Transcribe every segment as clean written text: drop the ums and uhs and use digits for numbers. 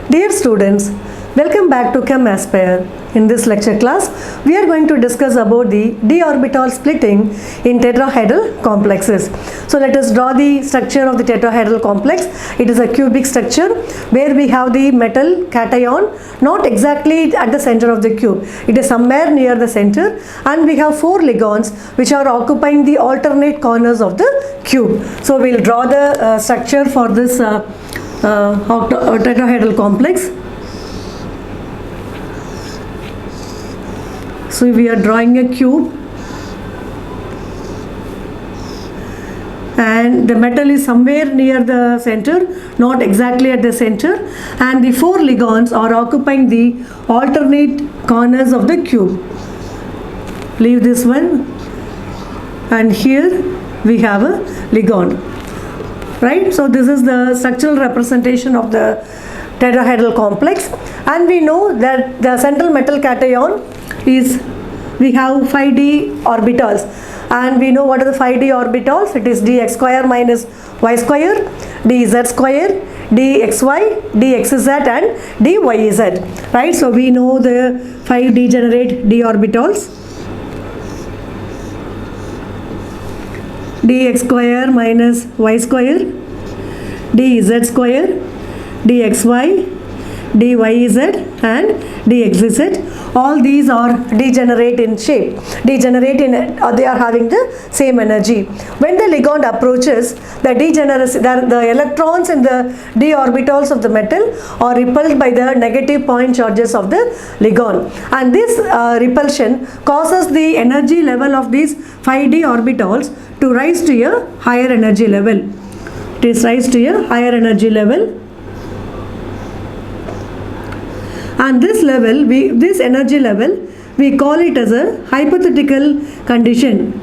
Dear students, welcome back to Chem Aspire. In this lecture class, we are going to discuss about the d orbital splitting in tetrahedral complexes. So let us draw the structure of the tetrahedral complex. It is a cubic structure where we have the metal cation not exactly at the center of the cube. It is somewhere near the center, and we have 4 ligands which are occupying the alternate corners of the cube. So we will draw the structure for this tetrahedral complex. So we are drawing a cube, and the metal is somewhere near the center, not exactly at the center, and the 4 ligands are occupying the alternate corners of the cube. Leave this one, and here we have a ligand. Right, so this is the structural representation of the tetrahedral complex, and we know that the central metal cation is, we have 5d orbitals, and we know what are the 5d orbitals. It is dx square minus y square, dz square, dxy, dxz and dyz. Right, so we know the 5 degenerate d orbitals. Dx square minus y square, dz square, dxy, dyz and dxz. All these are degenerate in shape. They are having the same energy. When the ligand approaches, the electrons in the d orbitals of the metal are repelled by the negative point charges of the ligand, and this repulsion causes the energy level of these 5d orbitals to rise to a higher energy level. It is rise to a higher energy level, and this level, this energy level, we call it as a hypothetical condition.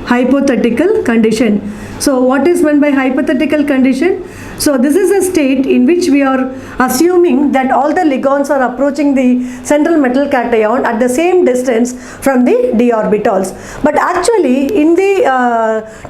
Hypothetical condition. So what is meant by hypothetical condition? So this is a state in which we are assuming that all the ligands are approaching the central metal cation at the same distance from the d orbitals. But actually in the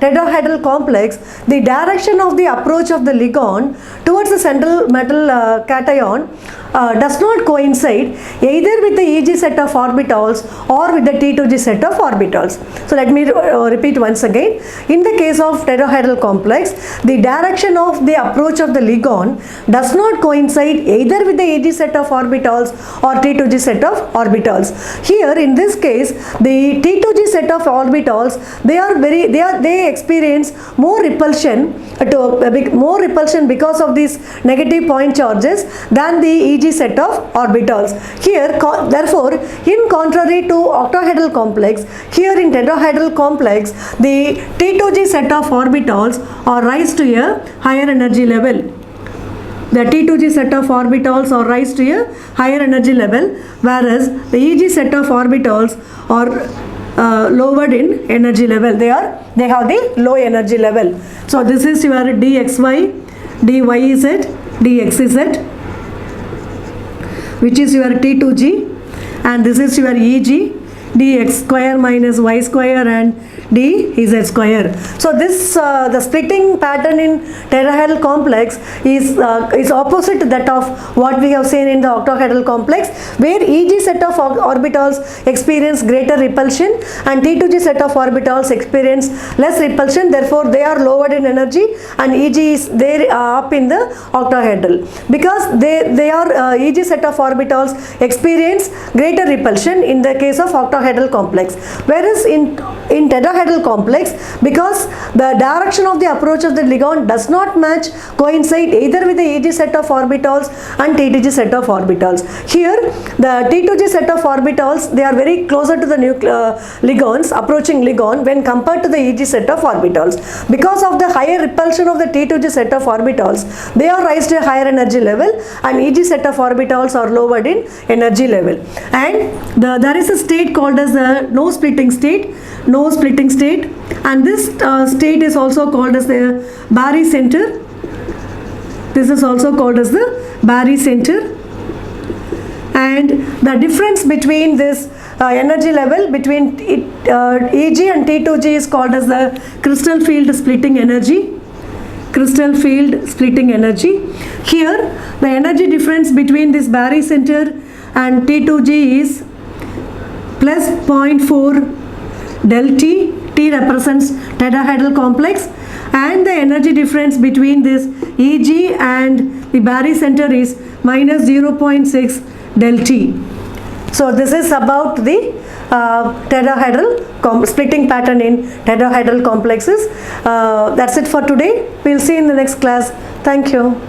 tetrahedral complex, the direction of the approach of the ligand towards the central metal cation does not coincide either with the Eg set of orbitals or with the T2G set of orbitals. So let me repeat once again. In the case of tetrahedral complex, the direction of the approach of the ligand does not coincide either with the Eg set of orbitals or T2G set of orbitals. Here in this case, the T2G set of orbitals, they experience more repulsion because of these negative point charges than the Eg set of orbitals. Here, therefore, in contrary to octahedral complex, here in tetrahedral complex, the T2G set of orbitals are rise to a higher energy level. The T2G set of orbitals are rise to a higher energy level, whereas the Eg set of orbitals are lowered in energy level. They have the low energy level. So this is your dxy, dyz, dxz, which is your T2G, and this is your Eg, dx square minus y square and dz square. So this the splitting pattern in tetrahedral complex is opposite to that of what we have seen in the octahedral complex, where Eg set of orbitals experience greater repulsion and T2G set of orbitals experience less repulsion. Therefore they are lowered in energy, and Eg is there up in the octahedral, because they are Eg set of orbitals experience greater repulsion in the case of octahedral complex, whereas in tetrahedral complex, because the direction of the approach of the ligand does not coincide either with the Eg set of orbitals and T2G set of orbitals. Here the T2G set of orbitals, they are very closer to the ligands, approaching ligand, when compared to the Eg set of orbitals. Because of the higher repulsion of the T2G set of orbitals, they are raised to a higher energy level, and Eg set of orbitals are lowered in energy level. And there is a state called as the no splitting state, and this state is also called as the barycenter. This is also called as the barycenter, and the difference between this energy level between Eg and T2G is called as the crystal field splitting energy. crystal field splitting energy. Here the energy difference between this barycenter and T2G is plus 0.4 del T. T represents tetrahedral complex, and the energy difference between this EG and the barycenter is minus 0.6 del T. So this is about the tetrahedral splitting pattern in tetrahedral complexes. That's it for today. We'll see you in the next class. Thank you.